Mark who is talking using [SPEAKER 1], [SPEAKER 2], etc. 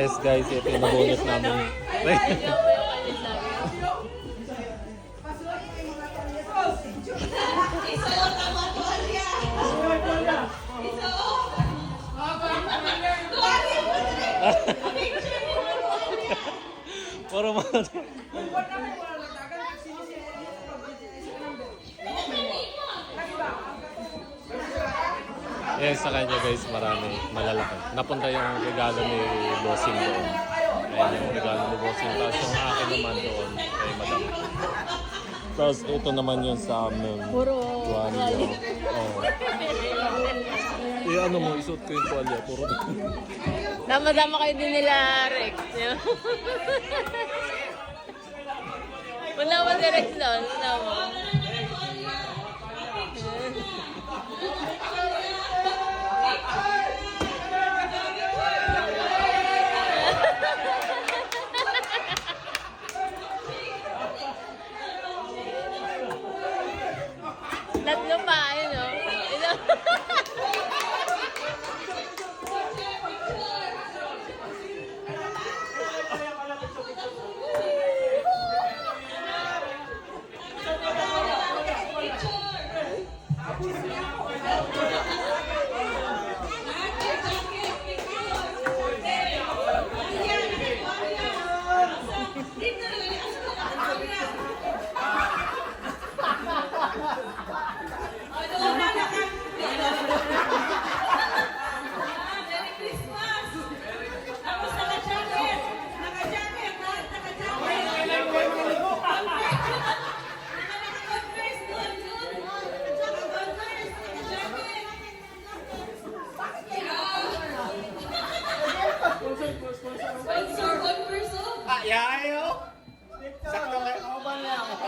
[SPEAKER 1] Yes guys, ito yung nabunot namin. Puro mga... Yes, sa kanya guys, marami, malalaki. Napunta yung regalo ni Bossing doon. Ayan yung regalo ni Bossing. Tapos yung akin naman doon kay Madam. Tapos ito naman yung sa amin.
[SPEAKER 2] Puro
[SPEAKER 1] tuwalya. Oh. Ano mo, isuot ko yung tuwalya. Puro.
[SPEAKER 2] Dama-dama kayo din nila, Rex. Wala ba si Rex doon? Wala mo. Tatlo pa, ayun o.
[SPEAKER 3] Yayo! Sakto kayo. Ako ba na ako?